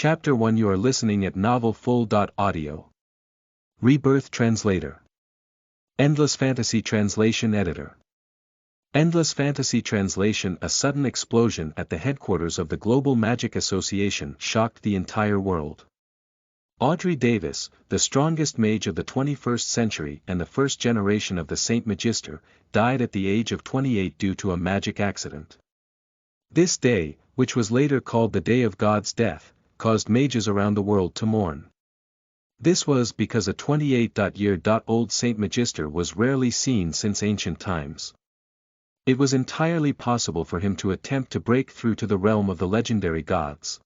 Chapter 1. You are listening at Novel Full. Audio. Rebirth Translator. Endless Fantasy Translation Editor. Endless Fantasy Translation. A sudden explosion at the headquarters of the Global Magic Association shocked the entire world. Audrey Davis, the strongest mage of the 21st century and the first generation of the Saint Magister, died at the age of 28 due to a magic accident. This day, which was later called the Day of God's Death, caused mages around the world to mourn. This was because a 28-year-old Saint Magister was rarely seen since ancient times. It was entirely possible for him to attempt to break through to the realm of the legendary gods.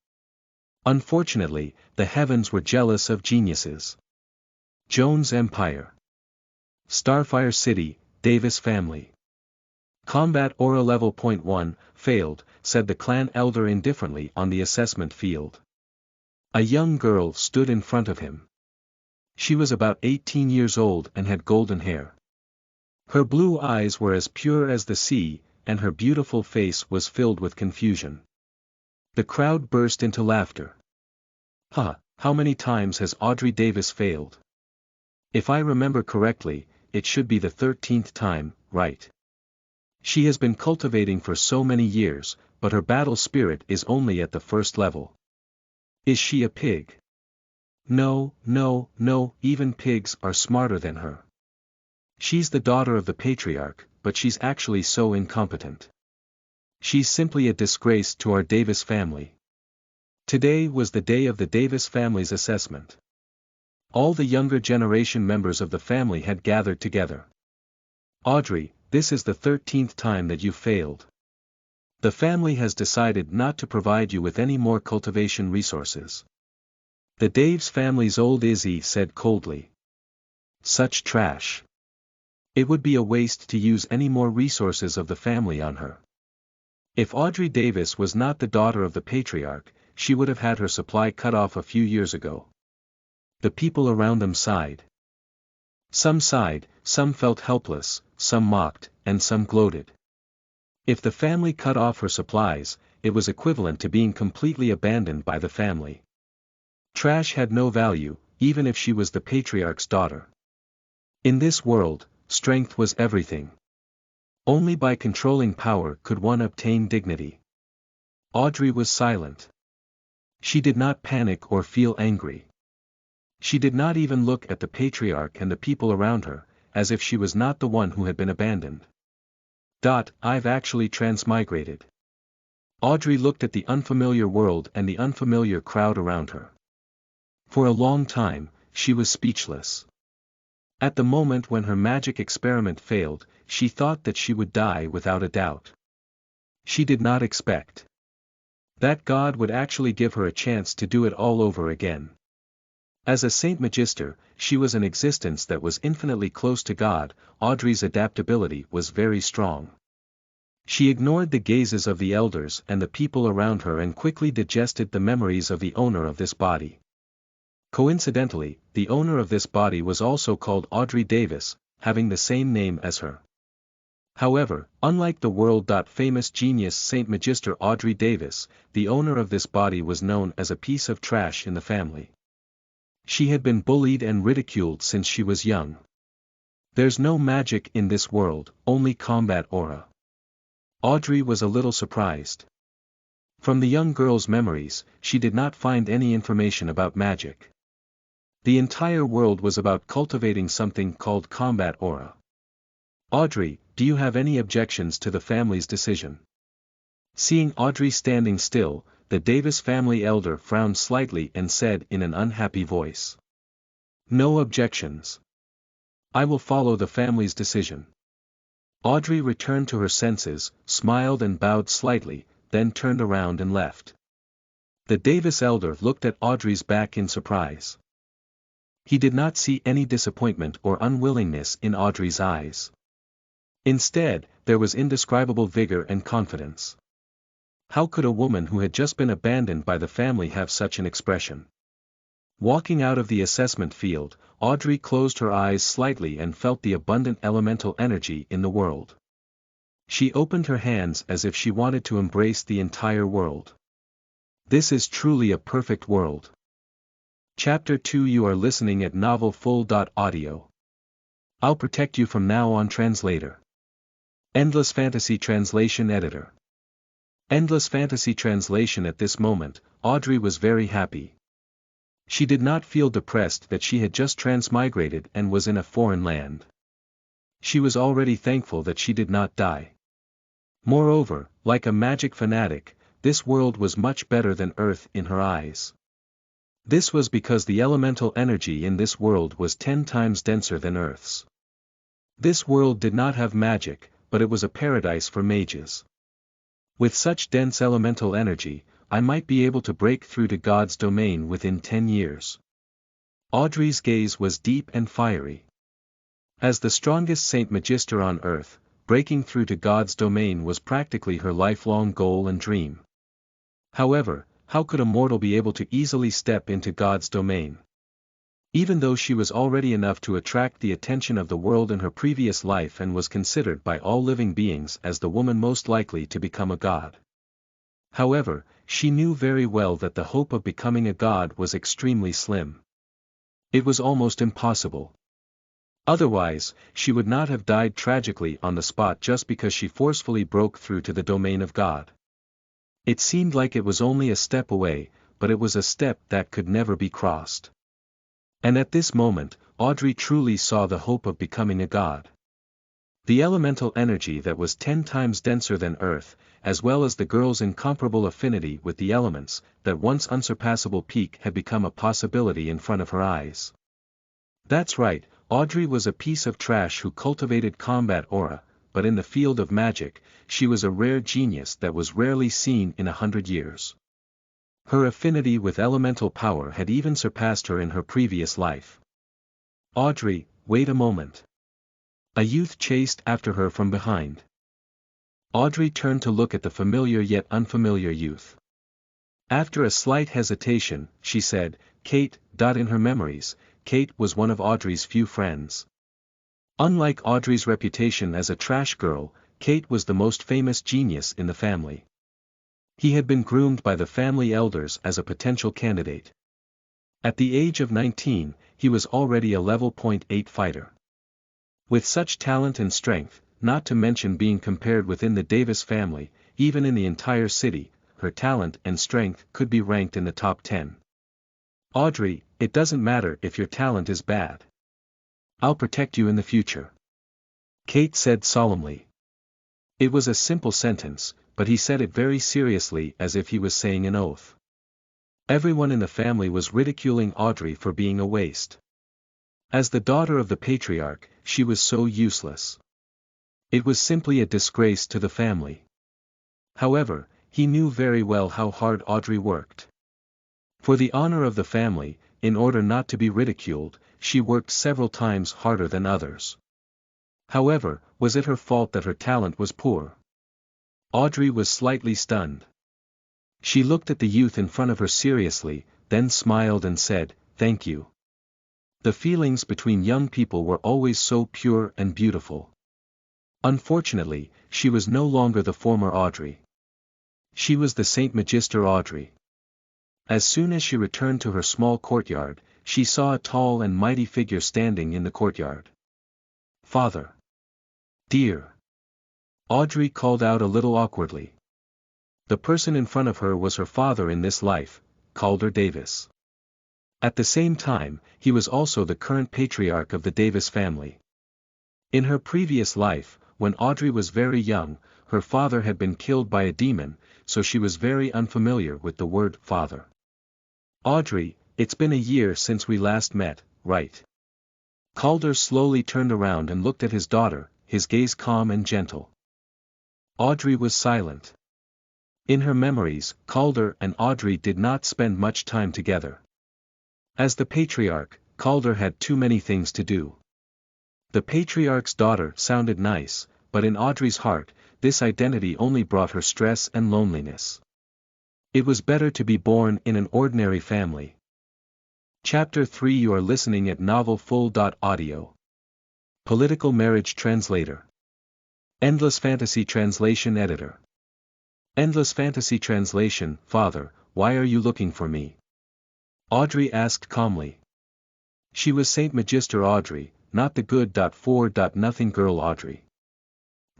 Unfortunately, the heavens were jealous of geniuses. Jones Empire. Starfire City, Davis family. Combat Aura Level .1, failed, said the clan elder indifferently on the assessment field. A young girl stood in front of him. She was about 18 years old and had golden hair. Her blue eyes were as pure as the sea, and her beautiful face was filled with confusion. The crowd burst into laughter. How many times has Audrey Davis failed? If I remember correctly, it should be the 13th time, right? She has been cultivating for so many years, but her battle spirit is only at the first level. Is she a pig? No, even pigs are smarter than her. She's the daughter of the patriarch, but she's actually so incompetent. She's simply a disgrace to our Davis family. Today was the day of the Davis family's assessment. All the younger generation members of the family had gathered together. Audrey, this is the 13th time that you failed. The family has decided not to provide you with any more cultivation resources. The Daves family's old Izzy said coldly. Such trash. It would be a waste to use any more resources of the family on her. If Audrey Davis was not the daughter of the patriarch, she would have had her supply cut off a few years ago. The people around them sighed. Some sighed, some felt helpless, some mocked, and some gloated. If the family cut off her supplies, it was equivalent to being completely abandoned by the family. Trash had no value, even if she was the patriarch's daughter. In this world, strength was everything. Only by controlling power could one obtain dignity. Audrey was silent. She did not panic or feel angry. She did not even look at the patriarch and the people around her, as if she was not the one who had been abandoned. I've actually transmigrated. Audrey looked at the unfamiliar world and the unfamiliar crowd around her. For a long time, she was speechless. At the moment when her magic experiment failed, she thought that she would die without a doubt. She did not expect that God would actually give her a chance to do it all over again. As a Saint Magister, she was an existence that was infinitely close to God. Audrey's adaptability was very strong. She ignored the gazes of the elders and the people around her and quickly digested the memories of the owner of this body. Coincidentally, the owner of this body was also called Audrey Davis, having the same name as her. However, unlike the world-famous genius Saint Magister Audrey Davis, the owner of this body was known as a piece of trash in the family. She had been bullied and ridiculed since she was young. There's no magic in this world, only combat aura. Audrey was a little surprised. From the young girl's memories, she did not find any information about magic. The entire world was about cultivating something called combat aura. Audrey, do you have any objections to the family's decision? Seeing Audrey standing still, the Davis family elder frowned slightly and said in an unhappy voice. No objections. I will follow the family's decision. Audrey returned to her senses, smiled and bowed slightly, then turned around and left. The Davis elder looked at Audrey's back in surprise. He did not see any disappointment or unwillingness in Audrey's eyes. Instead, there was indescribable vigor and confidence. How could a woman who had just been abandoned by the family have such an expression? Walking out of the assessment field, Audrey closed her eyes slightly and felt the abundant elemental energy in the world. She opened her hands as if she wanted to embrace the entire world. This is truly a perfect world. Chapter 2 You are listening at novelfull.audio. I'll protect you from now on. Translator. Endless Fantasy Translation Editor. Endless Fantasy Translation. At this moment, Audrey was very happy. She did not feel depressed that she had just transmigrated and was in a foreign land. She was already thankful that she did not die. Moreover, like a magic fanatic, this world was much better than Earth in her eyes. This was because the elemental energy in this world was 10 times denser than Earth's. This world did not have magic, but it was a paradise for mages. With such dense elemental energy, I might be able to break through to God's domain within 10 years. Audrey's gaze was deep and fiery. As the strongest Saint Magister on Earth, breaking through to God's domain was practically her lifelong goal and dream. However, how could a mortal be able to easily step into God's domain? Even though she was already enough to attract the attention of the world in her previous life and was considered by all living beings as the woman most likely to become a god. However, she knew very well that the hope of becoming a god was extremely slim. It was almost impossible. Otherwise, she would not have died tragically on the spot just because she forcefully broke through to the domain of God. It seemed like it was only a step away, but it was a step that could never be crossed. And at this moment, Audrey truly saw the hope of becoming a god. The elemental energy that was 10 times denser than Earth, as well as the girl's incomparable affinity with the elements, that once unsurpassable peak had become a possibility in front of her eyes. That's right, Audrey was a piece of trash who cultivated combat aura, but in the field of magic, she was a rare genius that was rarely seen in 100 years. Her affinity with elemental power had even surpassed her in her previous life. Audrey, wait a moment. A youth chased after her from behind. Audrey turned to look at the familiar yet unfamiliar youth. After a slight hesitation, she said, Kate. In her memories, Kate was one of Audrey's few friends. Unlike Audrey's reputation as a trash girl, Kate was the most famous genius in the family. He had been groomed by the family elders as a potential candidate. At the age of 19, he was already a level 0.8 fighter. With such talent and strength, not to mention being compared within the Davis family, even in the entire city, her talent and strength could be ranked in the top 10. Audrey, it doesn't matter if your talent is bad. I'll protect you in the future. Kate said solemnly. It was a simple sentence, but he said it very seriously as if he was saying an oath. Everyone in the family was ridiculing Audrey for being a waste. As the daughter of the patriarch, she was so useless. It was simply a disgrace to the family. However, he knew very well how hard Audrey worked. For the honor of the family, in order not to be ridiculed, she worked several times harder than others. However, was it her fault that her talent was poor? Audrey was slightly stunned. She looked at the youth in front of her seriously, then smiled and said, "Thank you." The feelings between young people were always so pure and beautiful. Unfortunately, she was no longer the former Audrey. She was the Saint Magister Audrey. As soon as she returned to her small courtyard, she saw a tall and mighty figure standing in the courtyard. "Father! Dear!" Audrey called out a little awkwardly. The person in front of her was her father in this life, Calder Davis. At the same time, he was also the current patriarch of the Davis family. In her previous life, when Audrey was very young, her father had been killed by a demon, so she was very unfamiliar with the word father. "Audrey, it's been a year since we last met, right?" Calder slowly turned around and looked at his daughter, his gaze calm and gentle. Audrey was silent. In her memories, Calder and Audrey did not spend much time together. As the patriarch, Calder had too many things to do. The patriarch's daughter sounded nice, but in Audrey's heart, this identity only brought her stress and loneliness. It was better to be born in an ordinary family. Chapter 3 You are listening at novelfull.audio. Political Marriage Translator. Endless Fantasy Translation Editor. Endless Fantasy Translation. Father, why are you looking for me? Audrey asked calmly. She was Saint Magister Audrey, not the good.4.nothing girl Audrey.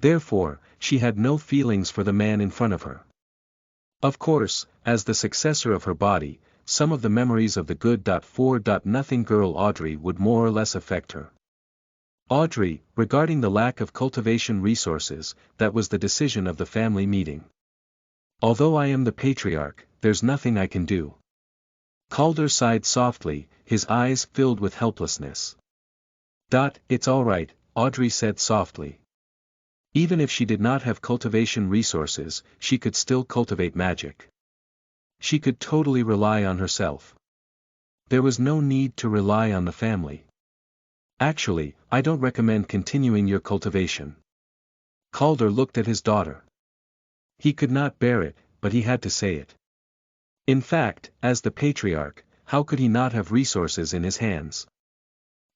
Therefore, she had no feelings for the man in front of her. Of course, as the successor of her body, some of the memories of the good.4.nothing girl Audrey would more or less affect her. Audrey, regarding the lack of cultivation resources, that was the decision of the family meeting. Although I am the patriarch, there's nothing I can do. Calder sighed softly, his eyes filled with helplessness. It's all right, Audrey said softly. Even if she did not have cultivation resources, she could still cultivate magic. She could totally rely on herself. There was no need to rely on the family. Actually, I don't recommend continuing your cultivation. Calder looked at his daughter. He could not bear it, but he had to say it. In fact, as the patriarch, how could he not have resources in his hands?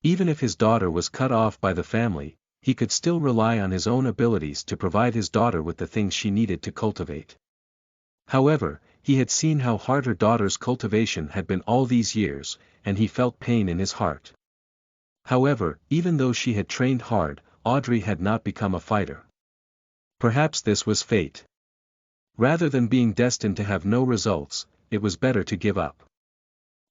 Even if his daughter was cut off by the family, he could still rely on his own abilities to provide his daughter with the things she needed to cultivate. However, he had seen how hard her daughter's cultivation had been all these years, and he felt pain in his heart. However, even though she had trained hard, Audrey had not become a fighter. Perhaps this was fate. Rather than being destined to have no results, it was better to give up.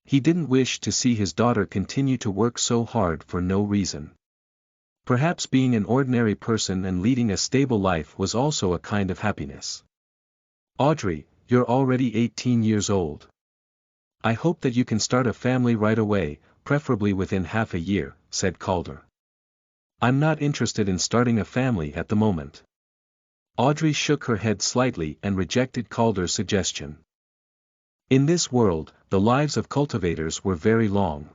He didn't wish to see his daughter continue to work so hard for no reason. Perhaps being an ordinary person and leading a stable life was also a kind of happiness. Audrey, you're already 18 years old. I hope that you can start a family right away, preferably within half a year, said Calder. I'm not interested in starting a family at the moment. Audrey shook her head slightly and rejected Calder's suggestion. In this world, the lives of cultivators were very long.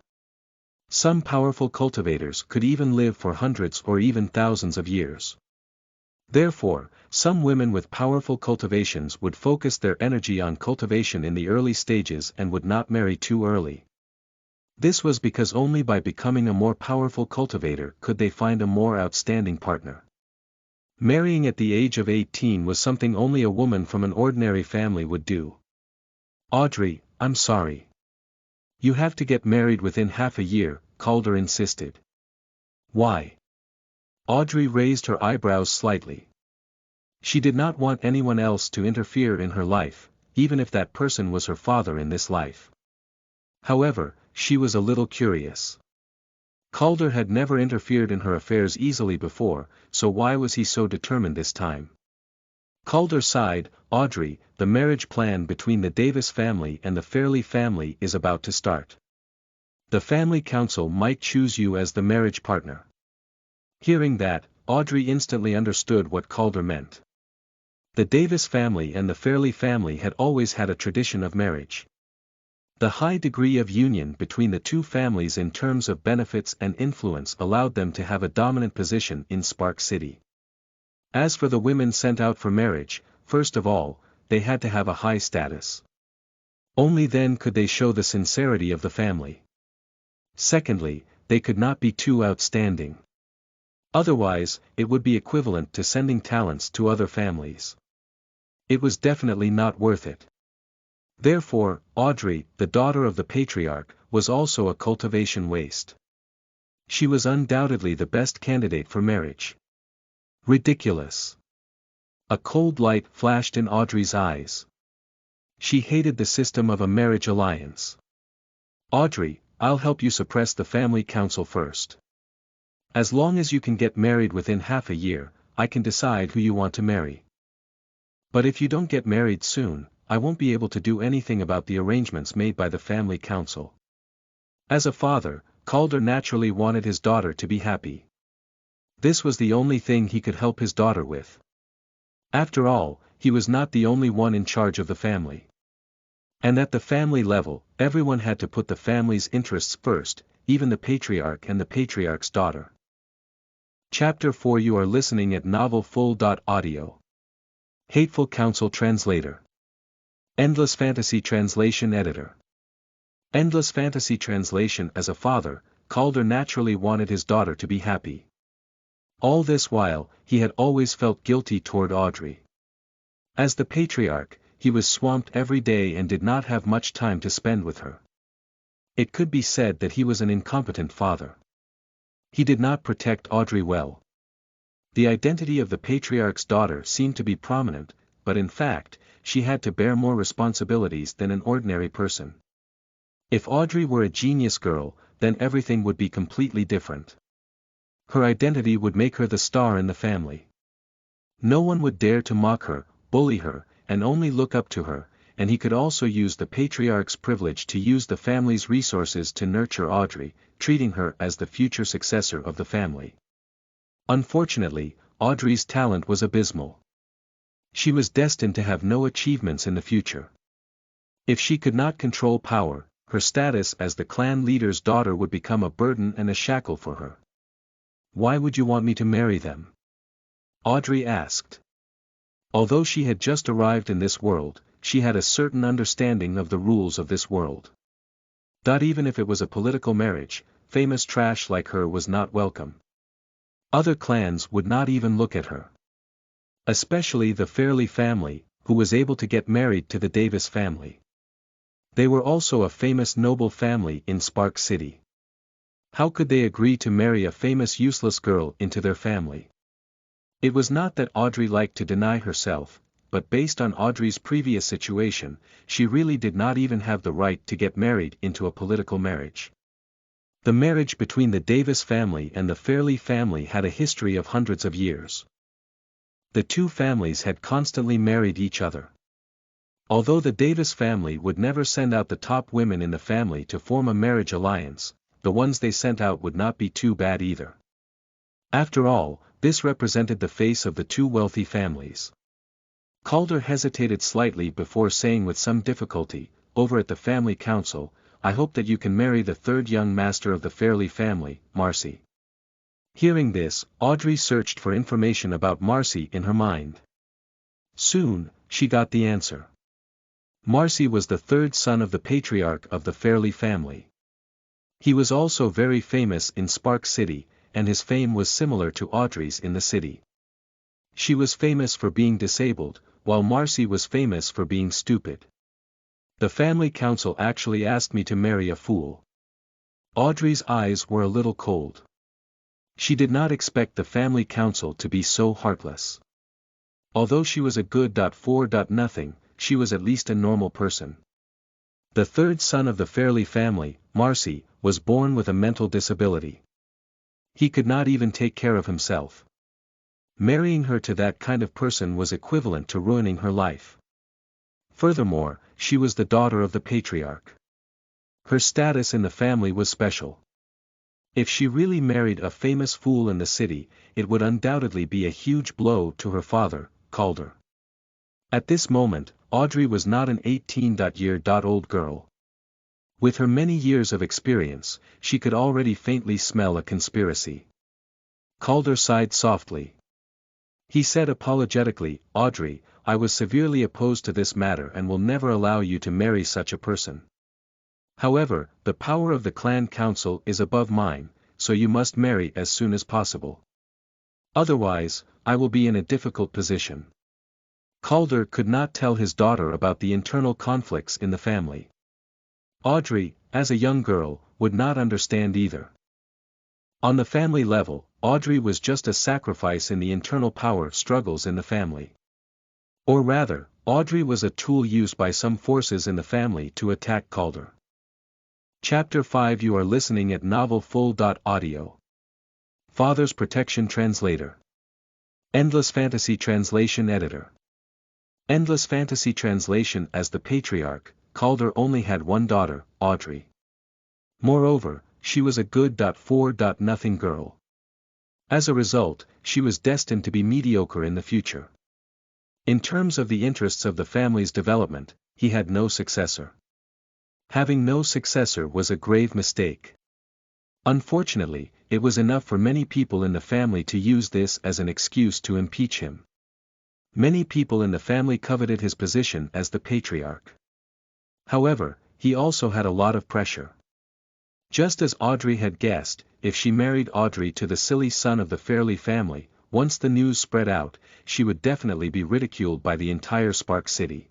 Some powerful cultivators could even live for hundreds or even thousands of years. Therefore, some women with powerful cultivations would focus their energy on cultivation in the early stages and would not marry too early. This was because only by becoming a more powerful cultivator could they find a more outstanding partner. Marrying at the age of 18 was something only a woman from an ordinary family would do. Audrey, I'm sorry. You have to get married within half a year, Calder insisted. Why? Audrey raised her eyebrows slightly. She did not want anyone else to interfere in her life, even if that person was her father in this life. However, she was a little curious. Calder had never interfered in her affairs easily before, so why was he so determined this time? Calder sighed. Audrey, the marriage plan between the Davis family and the Fairley family is about to start. The family council might choose you as the marriage partner. Hearing that, Audrey instantly understood what Calder meant. The Davis family and the Fairley family had always had a tradition of marriage. The high degree of union between the two families in terms of benefits and influence allowed them to have a dominant position in Spark City. As for the women sent out for marriage, first of all, they had to have a high status. Only then could they show the sincerity of the family. Secondly, they could not be too outstanding. Otherwise, it would be equivalent to sending talents to other families. It was definitely not worth it. Therefore, Audrey, the daughter of the patriarch, was also a cultivation waste. She was undoubtedly the best candidate for marriage. Ridiculous. A cold light flashed in Audrey's eyes. She hated the system of a marriage alliance. Audrey, I'll help you suppress the family council first. As long as you can get married within half a year, I can decide who you want to marry. But if you don't get married soon, I won't be able to do anything about the arrangements made by the family council. As a father, Calder naturally wanted his daughter to be happy. This was the only thing he could help his daughter with. After all, he was not the only one in charge of the family. And at the family level, everyone had to put the family's interests first, even the patriarch and the patriarch's daughter. Chapter 4 You are listening at novelfull.audio. Hateful Counsel Translator. Endless Fantasy Translation Editor. Endless Fantasy Translation. As a father, Calder naturally wanted his daughter to be happy. All this while, he had always felt guilty toward Audrey. As the patriarch, he was swamped every day and did not have much time to spend with her. It could be said that he was an incompetent father. He did not protect Audrey well. The identity of the patriarch's daughter seemed to be prominent, but in fact, she had to bear more responsibilities than an ordinary person. If Audrey were a genius girl, then everything would be completely different. Her identity would make her the star in the family. No one would dare to mock her, bully her, and only look up to her, and he could also use the patriarch's privilege to use the family's resources to nurture Audrey, treating her as the future successor of the family. Unfortunately, Audrey's talent was abysmal. She was destined to have no achievements in the future. If she could not control power, her status as the clan leader's daughter would become a burden and a shackle for her. "Why would you want me to marry them?" Audrey asked. Although she had just arrived in this world, she had a certain understanding of the rules of this world. That even if it was a political marriage, famous trash like her was not welcome. Other clans would not even look at her. Especially the Fairley family, who was able to get married to the Davis family. They were also a famous noble family in Spark City. How could they agree to marry a famous useless girl into their family? It was not that Audrey liked to deny herself, but based on Audrey's previous situation, she really did not even have the right to get married into a political marriage. The marriage between the Davis family and the Fairley family had a history of hundreds of years. The two families had constantly married each other. Although the Davis family would never send out the top women in the family to form a marriage alliance, the ones they sent out would not be too bad either. After all, this represented the face of the two wealthy families. Calder hesitated slightly before saying with some difficulty, over at the family council, "I hope that you can marry the third young master of the Fairley family, Marcy." Hearing this, Audrey searched for information about Marcy in her mind. Soon, she got the answer. Marcy was the third son of the patriarch of the Fairley family. He was also very famous in Spark City, and his fame was similar to Audrey's in the city. She was famous for being disabled, while Marcy was famous for being stupid. The family council actually asked me to marry a fool. Audrey's eyes were a little cold. She did not expect the family council to be so heartless. Although she was a good .4. She was at least a normal person. The third son of the Fairley family, Marcy, was born with a mental disability. He could not even take care of himself. Marrying her to that kind of person was equivalent to ruining her life. Furthermore, she was the daughter of the patriarch. Her status in the family was special. If she really married a famous fool in the city, it would undoubtedly be a huge blow to her father, Calder. At this moment, Audrey was not an 18-year-old girl. With her many years of experience, she could already faintly smell a conspiracy. Calder sighed softly. He said apologetically, "Audrey, I was severely opposed to this matter and will never allow you to marry such a person. However, the power of the clan council is above mine, so you must marry as soon as possible. Otherwise, I will be in a difficult position." Calder could not tell his daughter about the internal conflicts in the family. Audrey, as a young girl, would not understand either. On the family level, Audrey was just a sacrifice in the internal power struggles in the family. Or rather, Audrey was a tool used by some forces in the family to attack Calder. Chapter 5 You are listening at novelfull.audio. Father's Protection Translator. Endless Fantasy Translation Editor. Endless Fantasy Translation. As the patriarch, Calder only had one daughter, Audrey. Moreover, she was a good .4. girl. As a result, she was destined to be mediocre in the future. In terms of the interests of the family's development, he had no successor. Having no successor was a grave mistake. Unfortunately, it was enough for many people in the family to use this as an excuse to impeach him. Many people in the family coveted his position as the patriarch. However, he also had a lot of pressure. Just as Audrey had guessed, if she married Audrey to the silly son of the Fairley family, once the news spread out, she would definitely be ridiculed by the entire Spark City.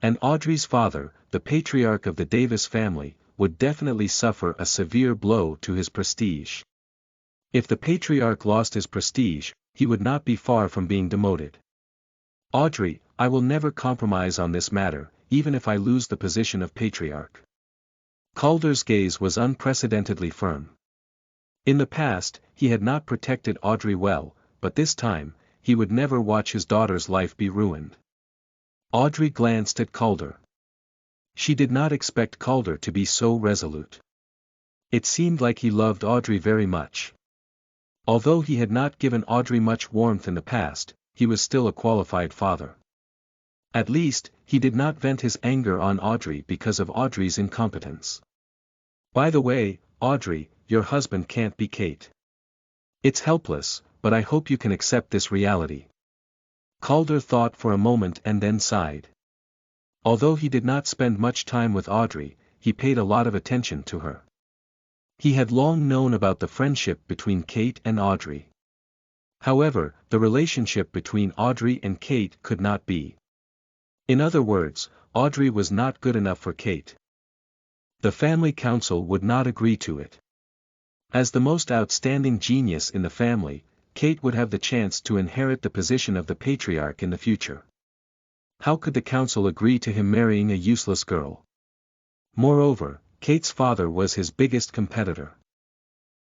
And Audrey's father, the patriarch of the Davis family, would definitely suffer a severe blow to his prestige. If the patriarch lost his prestige, he would not be far from being demoted. Audrey, I will never compromise on this matter, even if I lose the position of patriarch. Calder's gaze was unprecedentedly firm. In the past, he had not protected Audrey well, but this time, he would never watch his daughter's life be ruined. Audrey glanced at Calder. She did not expect Calder to be so resolute. It seemed like he loved Audrey very much. Although he had not given Audrey much warmth in the past, he was still a qualified father. At least, he did not vent his anger on Audrey because of Audrey's incompetence. By the way, Audrey, your husband can't be Kate. It's helpless, but I hope you can accept this reality. Calder thought for a moment and then sighed. Although he did not spend much time with Audrey, he paid a lot of attention to her. He had long known about the friendship between Kate and Audrey. However, the relationship between Audrey and Kate could not be. In other words, Audrey was not good enough for Kate. The family council would not agree to it. As the most outstanding genius in the family, Kate would have the chance to inherit the position of the patriarch in the future. How could the council agree to him marrying a useless girl? Moreover, Kate's father was his biggest competitor.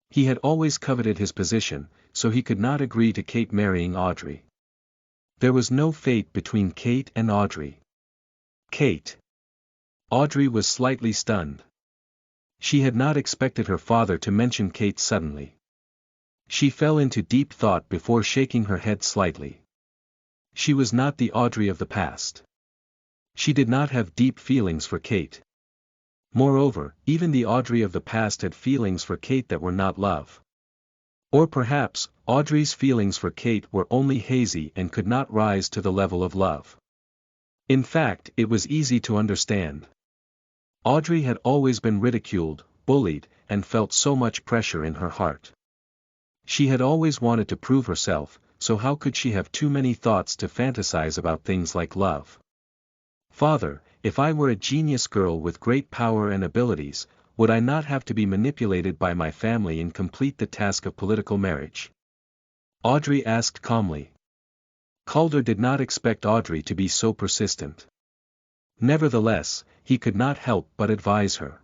He had always coveted his position, so he could not agree to Kate marrying Audrey. There was no fate between Kate and Audrey. Kate. Audrey was slightly stunned. She had not expected her father to mention Kate suddenly. She fell into deep thought before shaking her head slightly. She was not the Audrey of the past. She did not have deep feelings for Kate. Moreover, even the Audrey of the past had feelings for Kate that were not love. Or perhaps, Audrey's feelings for Kate were only hazy and could not rise to the level of love. In fact, it was easy to understand. Audrey had always been ridiculed, bullied, and felt so much pressure in her heart. She had always wanted to prove herself, so how could she have too many thoughts to fantasize about things like love? Father, if I were a genius girl with great power and abilities, would I not have to be manipulated by my family and complete the task of political marriage? Audrey asked calmly. Calder did not expect Audrey to be so persistent. Nevertheless, he could not help but advise her.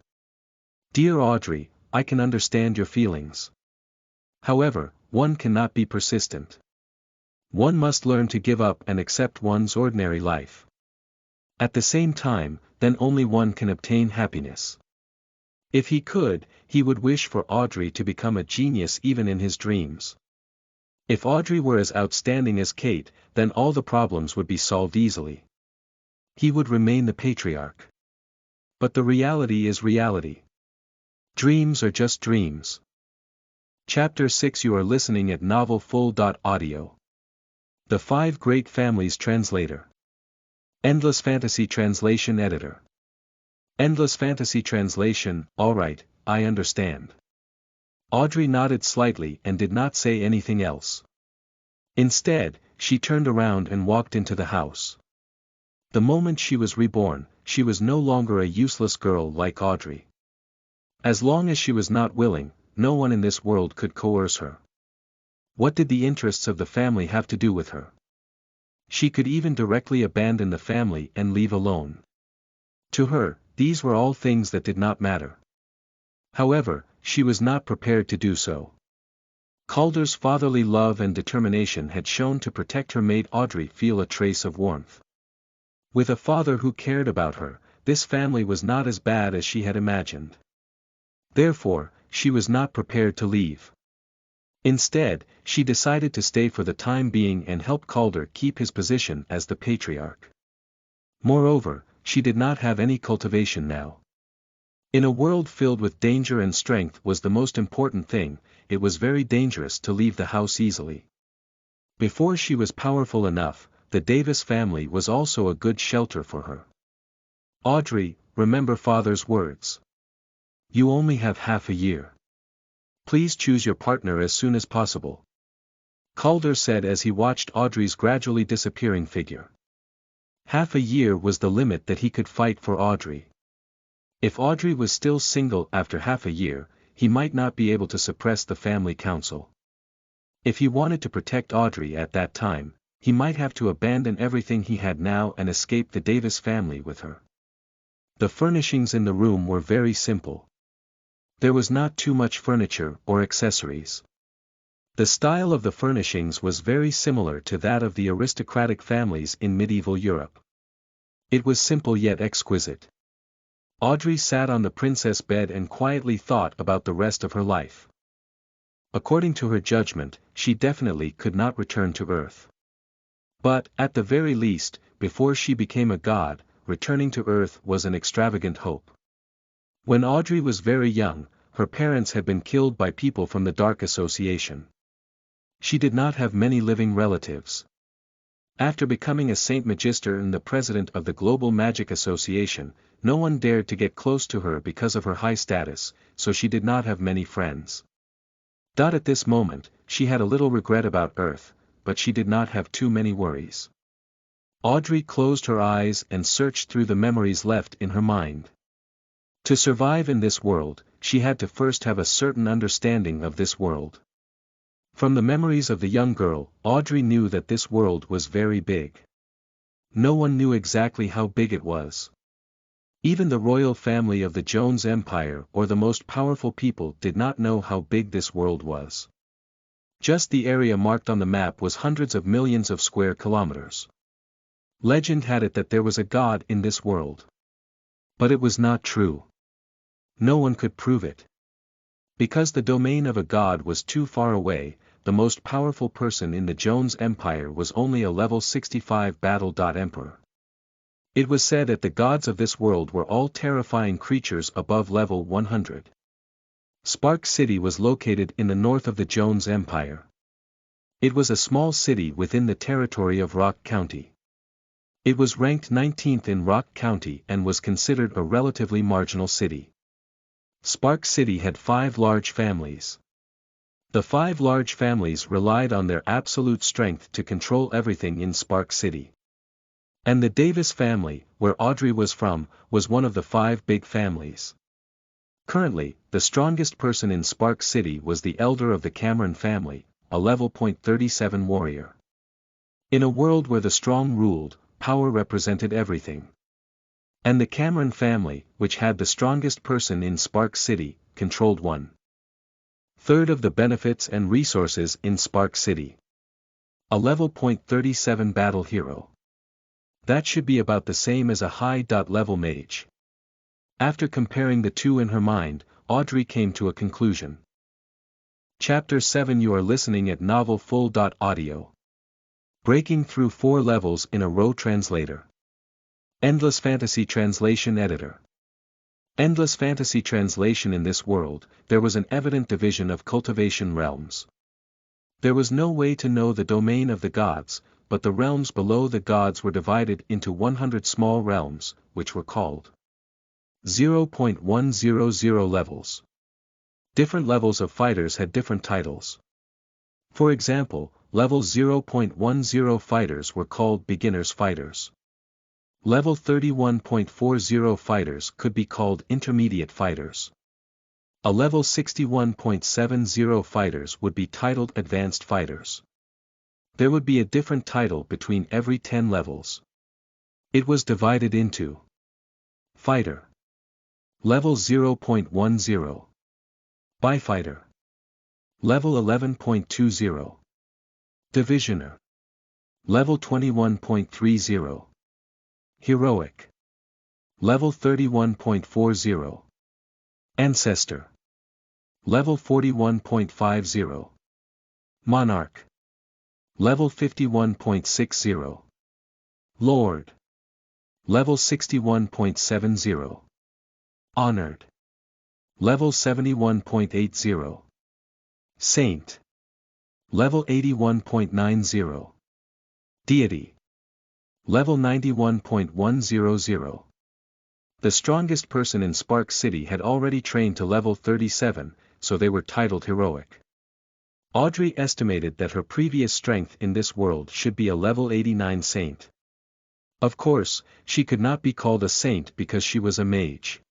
Dear Audrey, I can understand your feelings. However, one cannot be persistent. One must learn to give up and accept one's ordinary life. At the same time, then only one can obtain happiness. If he could, he would wish for Audrey to become a genius even in his dreams. If Audrey were as outstanding as Kate, then all the problems would be solved easily. He would remain the patriarch. But the reality is reality. Dreams are just dreams. Chapter 6. You are listening at novelfull.audio. The Five Great Families Translator. Endless Fantasy Translation Editor. Endless Fantasy Translation. Alright, I understand. Audrey nodded slightly and did not say anything else. Instead, she turned around and walked into the house. The moment she was reborn, she was no longer a useless girl like Audrey. As long as she was not willing, no one in this world could coerce her. What did the interests of the family have to do with her? She could even directly abandon the family and leave alone. To her, these were all things that did not matter. However, she was not prepared to do so. Calder's fatherly love and determination had shown to protect her made Audrey feel a trace of warmth. With a father who cared about her, this family was not as bad as she had imagined. Therefore, she was not prepared to leave. Instead, she decided to stay for the time being and help Calder keep his position as the patriarch. Moreover, she did not have any cultivation now. In a world filled with danger and strength was the most important thing, it was very dangerous to leave the house easily. Before she was powerful enough, the Davis family was also a good shelter for her. Audrey, remember father's words. You only have half a year. Please choose your partner as soon as possible. Calder said as he watched Audrey's gradually disappearing figure. Half a year was the limit that he could fight for Audrey. If Audrey was still single after half a year, he might not be able to suppress the family council. If he wanted to protect Audrey at that time, he might have to abandon everything he had now and escape the Davis family with her. The furnishings in the room were very simple. There was not too much furniture or accessories. The style of the furnishings was very similar to that of the aristocratic families in medieval Europe. It was simple yet exquisite. Audrey sat on the princess bed and quietly thought about the rest of her life. According to her judgment, she definitely could not return to Earth. But, at the very least, before she became a god, returning to Earth was an extravagant hope. When Audrey was very young, her parents had been killed by people from the Dark Association. She did not have many living relatives. After becoming a Saint Magister and the president of the Global Magic Association, no one dared to get close to her because of her high status, so she did not have many friends. At this moment, she had a little regret about Earth, but she did not have too many worries. Audrey closed her eyes and searched through the memories left in her mind. To survive in this world, she had to first have a certain understanding of this world. From the memories of the young girl, Audrey knew that this world was very big. No one knew exactly how big it was. Even the royal family of the Jones Empire or the most powerful people did not know how big this world was. Just the area marked on the map was hundreds of millions of square kilometers. Legend had it that there was a god in this world. But it was not true. No one could prove it. Because the domain of a god was too far away, the most powerful person in the Jones Empire was only a level 65 battle. Emperor. It was said that the gods of this world were all terrifying creatures above level 100. Spark City was located in the north of the Jones Empire. It was a small city within the territory of Rock County. It was ranked 19th in Rock County and was considered a relatively marginal city. Spark City had 5 large families. The 5 large families relied on their absolute strength to control everything in Spark City. And the Davis family, where Audrey was from, was one of the 5 big families. Currently, the strongest person in Spark City was the elder of the Cameron family, a level .37 warrior. In a world where the strong ruled, power represented everything. And the Cameron family, which had the strongest person in Spark City, controlled 1/3 of the benefits and resources in Spark City. A level .37 battle hero. That should be about the same as a high-level mage. After comparing the two in her mind, Audrey came to a conclusion. Chapter 7 You are listening at Novel Full. Audio. Breaking through 4 levels in a row translator. Endless Fantasy Translation Editor. Endless Fantasy Translation. In this world, there was an evident division of cultivation realms. There was no way to know the domain of the gods, but the realms below the gods were divided into 100 small realms, which were called 0.100 levels. Different levels of fighters had different titles. For example, level 0.10 fighters were called beginners fighters. Level 31.40 fighters could be called intermediate fighters. A level 61.70 fighters would be titled advanced fighters. There would be a different title between every 10 levels. It was divided into Fighter. Level 0.10. Byfighter. Level 11.20. Divisioner. Level 21.30. Heroic. Level 31.40. Ancestor. Level 41.50. Monarch. Level 51.60. Lord. Level 61.70. Honored. Level 71.80. Saint. Level 81.90. Deity. Level 91.100. The strongest person in Spark City had already trained to level 37, so they were titled heroic. Audrey estimated that her previous strength in this world should be a level 89 saint. Of course, she could not be called a saint because she was a mage.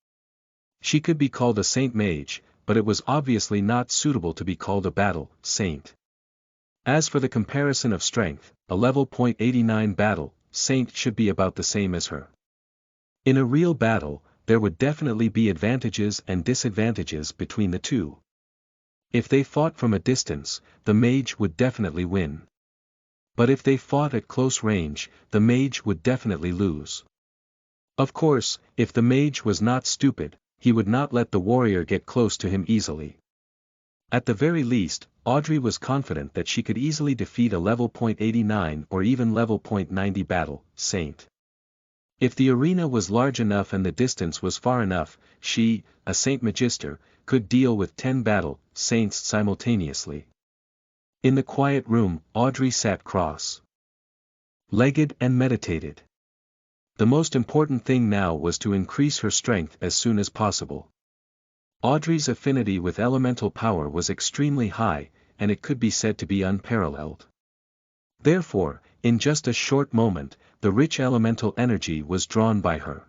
She could be called a saint mage, but it was obviously not suitable to be called a battle saint. As for the comparison of strength, a level .89 battle saint should be about the same as her. In a real battle, there would definitely be advantages and disadvantages between the two. If they fought from a distance, the mage would definitely win. But if they fought at close range, the mage would definitely lose. Of course, if the mage was not stupid, he would not let the warrior get close to him easily. At the very least, Audrey was confident that she could easily defeat a level .89 or even level .90 battle saint. If the arena was large enough and the distance was far enough, she, a Saint Magister, could deal with 10 battle saints simultaneously. In the quiet room, Audrey sat cross-legged and meditated. The most important thing now was to increase her strength as soon as possible. Audrey's affinity with elemental power was extremely high, and it could be said to be unparalleled. Therefore, in just a short moment, the rich elemental energy was drawn by her.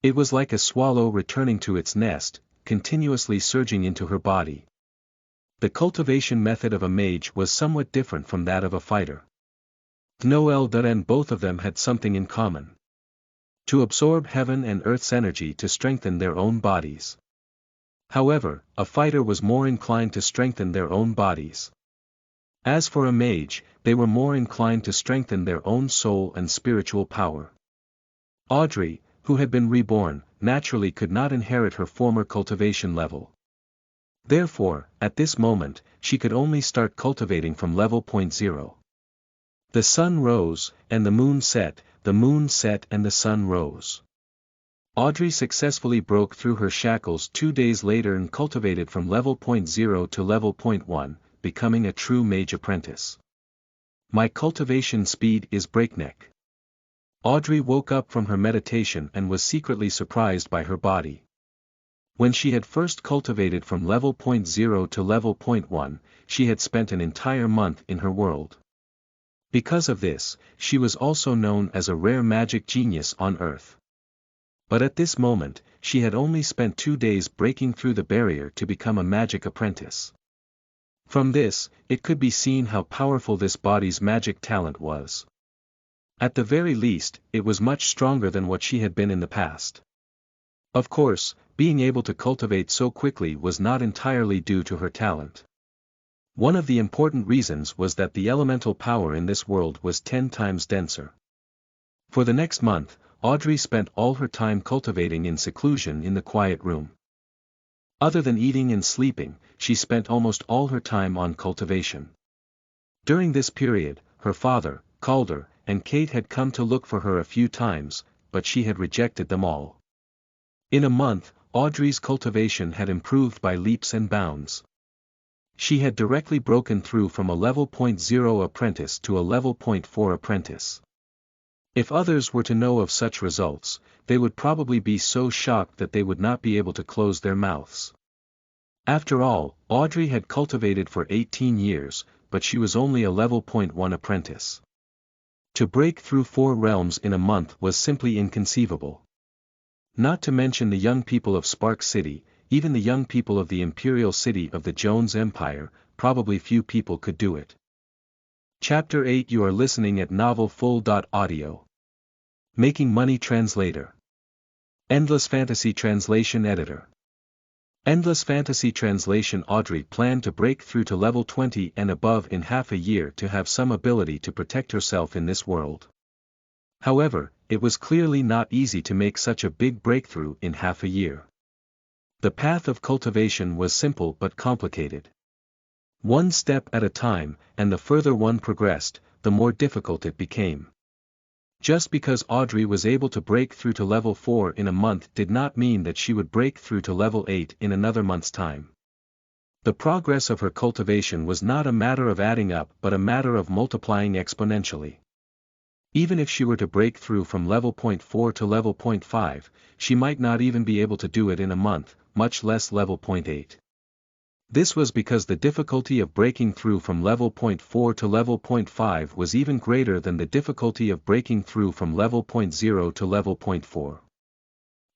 It was like a swallow returning to its nest, continuously surging into her body. The cultivation method of a mage was somewhat different from that of a fighter. Noel and both of them had something in common. To absorb heaven and earth's energy to strengthen their own bodies. However, a fighter was more inclined to strengthen their own bodies. As for a mage, they were more inclined to strengthen their own soul and spiritual power. Audrey, who had been reborn, naturally could not inherit her former cultivation level. Therefore, at this moment, she could only start cultivating from level .0. The sun rose, and the moon set and the sun rose. Audrey successfully broke through her shackles 2 days later and cultivated from level .0 to level .1, becoming a true mage apprentice. My cultivation speed is breakneck. Audrey woke up from her meditation and was secretly surprised by her body. When she had first cultivated from level .0 to level .1, she had spent an entire month in her world. Because of this, she was also known as a rare magic genius on Earth. But at this moment, she had only spent 2 days breaking through the barrier to become a magic apprentice. From this, it could be seen how powerful this body's magic talent was. At the very least, it was much stronger than what she had been in the past. Of course, being able to cultivate so quickly was not entirely due to her talent. One of the important reasons was that the elemental power in this world was 10 times denser. For the next month, Audrey spent all her time cultivating in seclusion in the quiet room. Other than eating and sleeping, she spent almost all her time on cultivation. During this period, her father, Calder, and Kate had come to look for her a few times, but she had rejected them all. In a month, Audrey's cultivation had improved by leaps and bounds. She had directly broken through from a level .0 apprentice to a level .4 apprentice. If others were to know of such results, they would probably be so shocked that they would not be able to close their mouths. After all, Audrey had cultivated for 18 years, but she was only a level .1 apprentice. To break through 4 realms in a month was simply inconceivable. Not to mention the young people of Spark City, even the young people of the imperial city of the Jones Empire, probably few people could do it. Chapter 8 You are listening at novelfull.audio. Making Money Translator. Endless Fantasy Translation Editor. Endless Fantasy Translation Audrey planned to break through to level 20 and above in half a year to have some ability to protect herself in this world. However, it was clearly not easy to make such a big breakthrough in half a year. The path of cultivation was simple but complicated. One step at a time, and the further one progressed, the more difficult it became. Just because Audrey was able to break through to level 4 in a month did not mean that she would break through to level 8 in another month's time. The progress of her cultivation was not a matter of adding up but a matter of multiplying exponentially. Even if she were to break through from level .4 to level .5, she might not even be able to do it in a month, much less level .8. This was because the difficulty of breaking through from level 0.4 to level 0.5 was even greater than the difficulty of breaking through from level 0.0 to level 0.4.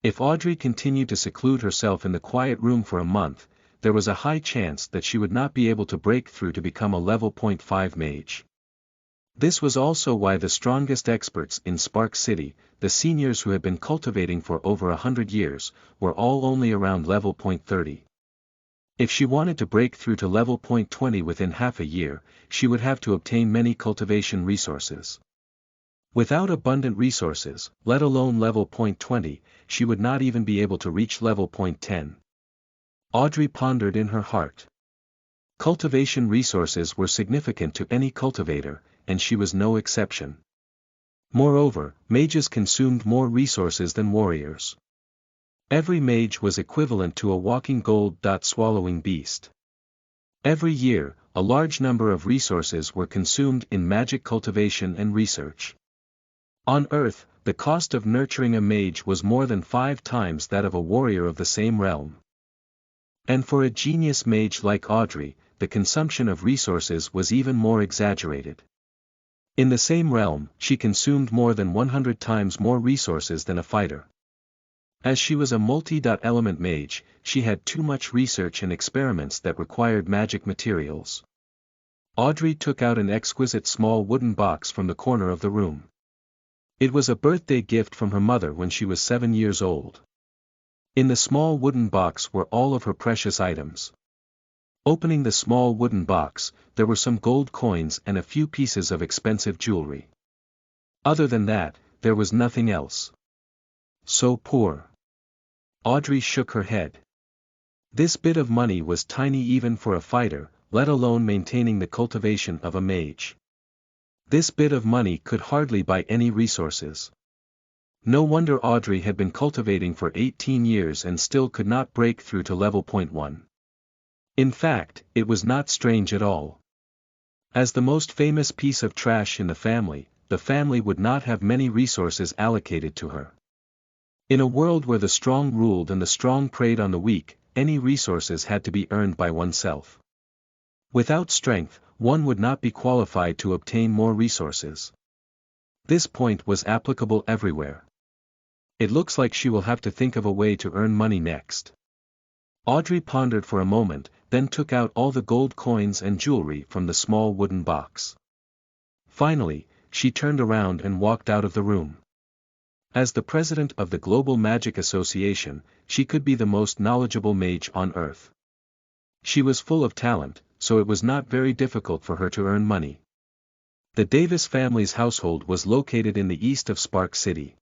If Audrey continued to seclude herself in the quiet room for a month, there was a high chance that she would not be able to break through to become a level 0.5 mage. This was also why the strongest experts in Spark City, the seniors who had been cultivating for over 100 years, were all only around level 0.30. If she wanted to break through to level 0.20 within half a year, she would have to obtain many cultivation resources. Without abundant resources, let alone level 0.20, she would not even be able to reach level 0.10. Audrey pondered in her heart. Cultivation resources were significant to any cultivator, and she was no exception. Moreover, mages consumed more resources than warriors. Every mage was equivalent to a walking gold-swallowing beast. Every year, a large number of resources were consumed in magic cultivation and research. On Earth, the cost of nurturing a mage was more than 5 times that of a warrior of the same realm. And for a genius mage like Audrey, the consumption of resources was even more exaggerated. In the same realm, she consumed more than 100 times more resources than a fighter. As she was a multi-element mage, she had too much research and experiments that required magic materials. Audrey took out an exquisite small wooden box from the corner of the room. It was a birthday gift from her mother when she was 7 years old. In the small wooden box were all of her precious items. Opening the small wooden box, there were some gold coins and a few pieces of expensive jewelry. Other than that, there was nothing else. So poor. Audrey shook her head. This bit of money was tiny even for a fighter, let alone maintaining the cultivation of a mage. This bit of money could hardly buy any resources. No wonder Audrey had been cultivating for 18 years and still could not break through to level 0.1. In fact, it was not strange at all. As the most famous piece of trash in the family would not have many resources allocated to her. In a world where the strong ruled and the strong preyed on the weak, any resources had to be earned by oneself. Without strength, one would not be qualified to obtain more resources. This point was applicable everywhere. It looks like she will have to think of a way to earn money next. Audrey pondered for a moment, then took out all the gold coins and jewelry from the small wooden box. Finally, she turned around and walked out of the room. As the president of the Global Magic Association, she could be the most knowledgeable mage on Earth. She was full of talent, so it was not very difficult for her to earn money. The Davis family's household was located in the east of Spark City.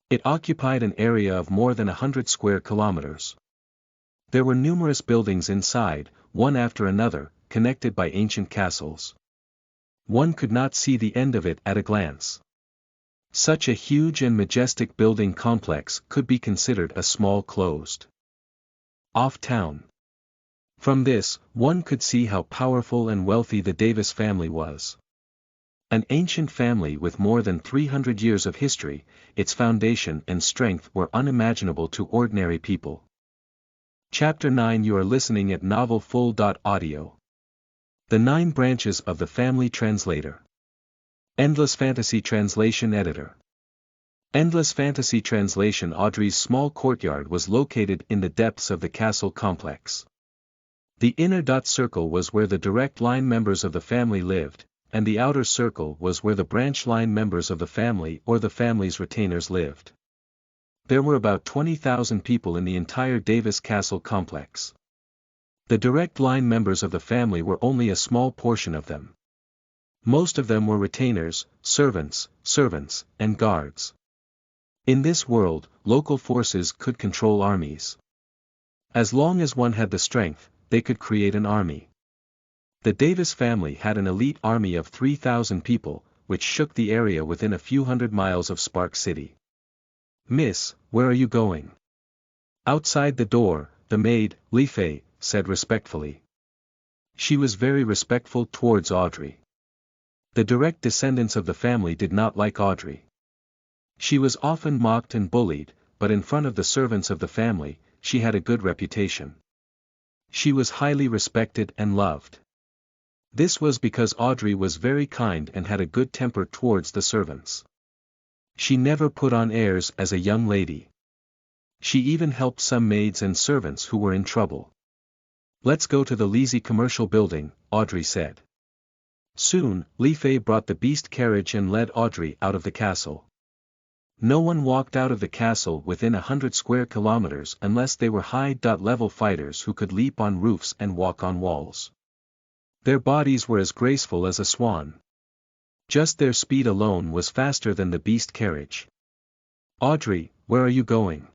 It occupied an area of more than 100 square kilometers. There were numerous buildings inside, one after another, connected by ancient castles. One could not see the end of it at a glance. Such a huge and majestic building complex could be considered a small closed-off town. From this, one could see how powerful and wealthy the Davis family was. An ancient family with more than 300 years of history, its foundation and strength were unimaginable to ordinary people. Chapter 9. You are listening at novelfull.audio. The 9 branches of the family translator. Endless Fantasy Translation Editor. Endless Fantasy Translation. Audrey's small courtyard was located in the depths of the castle complex. The inner circle was where the direct line members of the family lived, and the outer circle was where the branch line members of the family or the family's retainers lived. There were about 20,000 people in the entire Davis Castle complex. The direct line members of the family were only a small portion of them. Most of them were retainers, servants, and guards. In this world, local forces could control armies. As long as one had the strength, they could create an army. The Davis family had an elite army of 3,000 people, which shook the area within a few hundred miles of Spark City. "Miss, where are you going?" Outside the door, the maid, Li-Fei, said respectfully. She was very respectful towards Audrey. The direct descendants of the family did not like Audrey. She was often mocked and bullied, but in front of the servants of the family, she had a good reputation. She was highly respected and loved. This was because Audrey was very kind and had a good temper towards the servants. She never put on airs as a young lady. She even helped some maids and servants who were in trouble. "Let's go to the Lizzie commercial building," Audrey said. Soon, Li Fei brought the beast carriage and led Audrey out of the castle. No one walked out of the castle within 100 square kilometers unless they were high-level fighters who could leap on roofs and walk on walls. Their bodies were as graceful as a swan. Just their speed alone was faster than the beast carriage. "Audrey, where are you going?"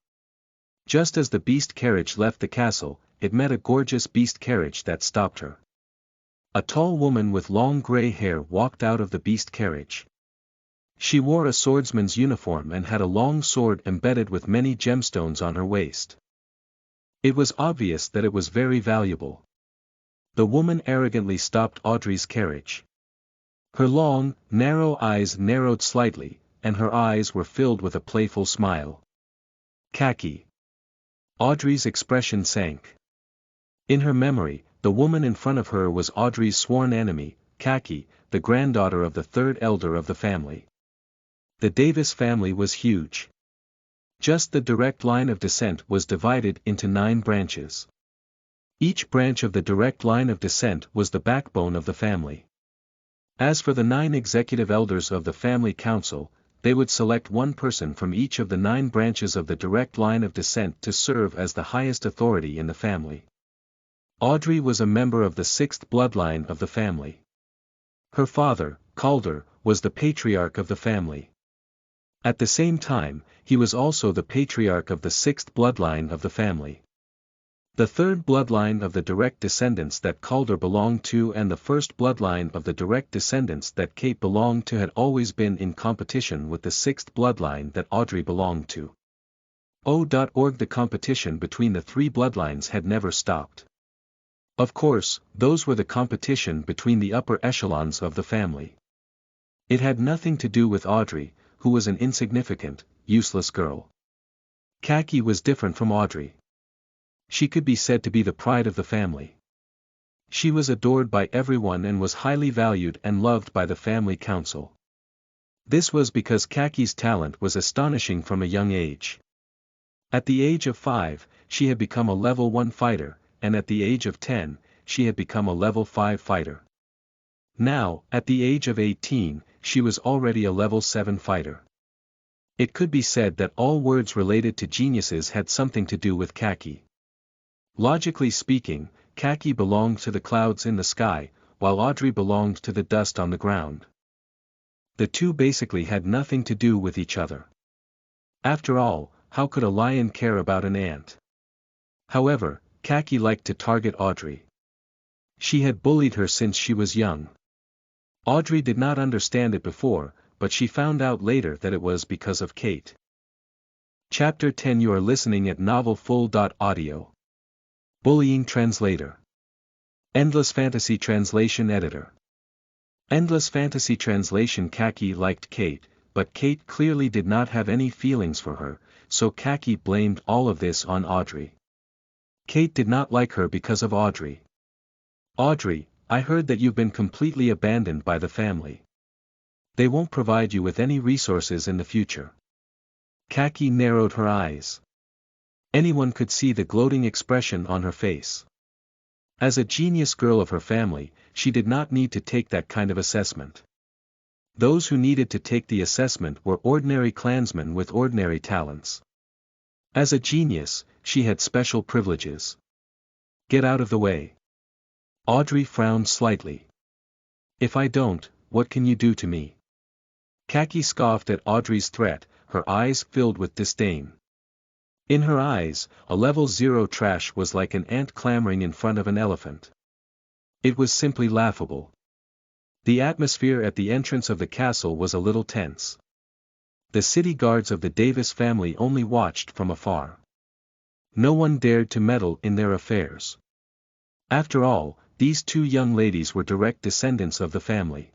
Just as the beast carriage left the castle, it met a gorgeous beast carriage that stopped her. A tall woman with long gray hair walked out of the beast carriage. She wore a swordsman's uniform and had a long sword embedded with many gemstones on her waist. It was obvious that it was very valuable. The woman arrogantly stopped Audrey's carriage. Her long, narrow eyes narrowed slightly, and her eyes were filled with a playful smile. "Khaki." Audrey's expression sank. In her memory, the woman in front of her was Audrey's sworn enemy, Khaki, the granddaughter of the third elder of the family. The Davis family was huge. Just the direct line of descent was divided into 9 branches. Each branch of the direct line of descent was the backbone of the family. As for the 9 executive elders of the family council, they would select one person from each of the 9 branches of the direct line of descent to serve as the highest authority in the family. Audrey was a member of the 6th bloodline of the family. Her father, Calder, was the patriarch of the family. At the same time, he was also the patriarch of the 6th bloodline of the family. The 3rd bloodline of the direct descendants that Calder belonged to and the 1st bloodline of the direct descendants that Kate belonged to had always been in competition with the 6th bloodline that Audrey belonged to. The competition between the 3 bloodlines had never stopped. Of course, those were the competition between the upper echelons of the family. It had nothing to do with Audrey, who was an insignificant, useless girl. Khaki was different from Audrey. She could be said to be the pride of the family. She was adored by everyone and was highly valued and loved by the family council. This was because Khaki's talent was astonishing from a young age. At the age of 5, she had become a level 1 fighter, and at the age of 10, she had become a level 5 fighter. Now, at the age of 18, she was already a level 7 fighter. It could be said that all words related to geniuses had something to do with Khaki. Logically speaking, Khaki belonged to the clouds in the sky, while Audrey belonged to the dust on the ground. The two basically had nothing to do with each other. After all, how could a lion care about an ant? However, Khaki liked to target Audrey. She had bullied her since she was young. Audrey did not understand it before, but she found out later that it was because of Kate. Chapter 10. You are listening at novelfull.audio. Bullying Translator. Endless Fantasy Translation Editor. Endless Fantasy Translation. Khaki liked Kate, but Kate clearly did not have any feelings for her, so Khaki blamed all of this on Audrey. Kate did not like her because of Audrey. "Audrey, I heard that you've been completely abandoned by the family. They won't provide you with any resources in the future." Khaki narrowed her eyes. Anyone could see the gloating expression on her face. As a genius girl of her family, she did not need to take that kind of assessment. Those who needed to take the assessment were ordinary clansmen with ordinary talents. As a genius, she had special privileges. "Get out of the way." Audrey frowned slightly. "If I don't, what can you do to me?" Khaki scoffed at Audrey's threat, her eyes filled with disdain. In her eyes, a level 0 trash was like an ant clamoring in front of an elephant. It was simply laughable. The atmosphere at the entrance of the castle was a little tense. The city guards of the Davis family only watched from afar. No one dared to meddle in their affairs. After all, these 2 young ladies were direct descendants of the family.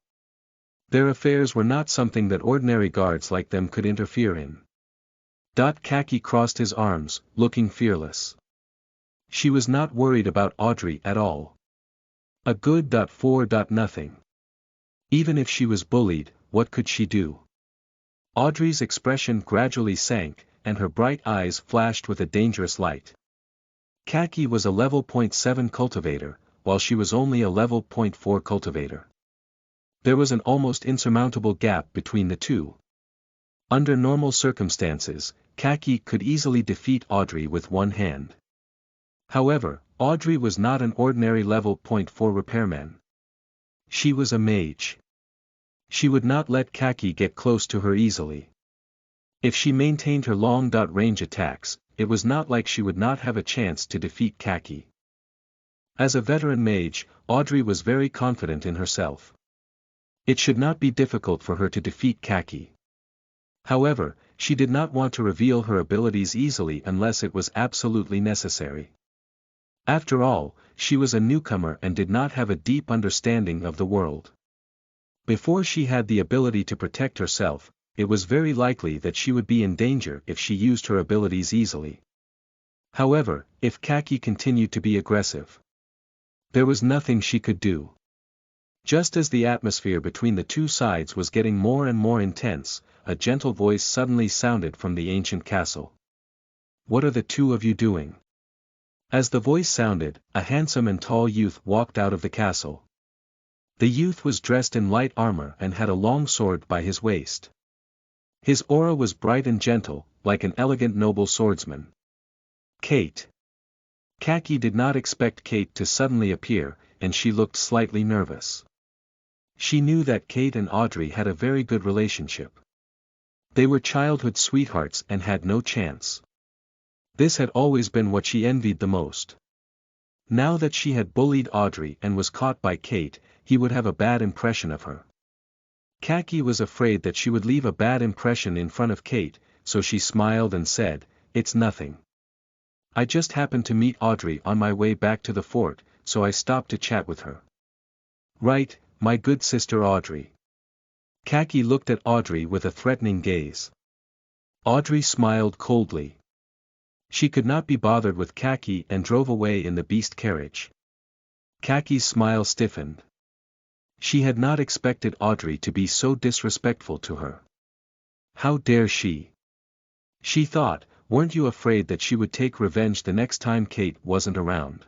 Their affairs were not something that ordinary guards like them could interfere in. Khaki crossed his arms, looking fearless. She was not worried about Audrey at all. A good for nothing. Even if she was bullied, what could she do? Audrey's expression gradually sank, and her bright eyes flashed with a dangerous light. Kaki was a level 0.7 cultivator, while she was only a level 0.4 cultivator. There was an almost insurmountable gap between the two. Under normal circumstances, Kaki could easily defeat Audrey with one hand. However, Audrey was not an ordinary level 0.4 repairman. She was a mage. She would not let Kaki get close to her easily. If she maintained her long-range attacks, it was not like she would not have a chance to defeat Kaki. As a veteran mage, Audrey was very confident in herself. It should not be difficult for her to defeat Kaki. However, she did not want to reveal her abilities easily unless it was absolutely necessary. After all, she was a newcomer and did not have a deep understanding of the world. Before she had the ability to protect herself, it was very likely that she would be in danger if she used her abilities easily. However, if Kaki continued to be aggressive, there was nothing she could do. Just as the atmosphere between the two sides was getting more and more intense, a gentle voice suddenly sounded from the ancient castle. "What are the two of you doing?" As the voice sounded, a handsome and tall youth walked out of the castle. The youth was dressed in light armor and had a long sword by his waist. His aura was bright and gentle, like an elegant noble swordsman. Kate. Kaki did not expect Kate to suddenly appear, and she looked slightly nervous. She knew that Kate and Audrey had a very good relationship. They were childhood sweethearts and had no chance. This had always been what she envied the most. Now that she had bullied Audrey and was caught by Kate, he would have a bad impression of her. Kaki was afraid that she would leave a bad impression in front of Kate, so she smiled and said, "It's nothing. I just happened to meet Audrey on my way back to the fort, so I stopped to chat with her." "Right, my good sister Audrey." Kaki looked at Audrey with a threatening gaze. Audrey smiled coldly. She could not be bothered with Kaki and drove away in the beast carriage. Kaki's smile stiffened. She had not expected Audrey to be so disrespectful to her. How dare she? She thought, weren't you afraid that she would take revenge the next time Kate wasn't around?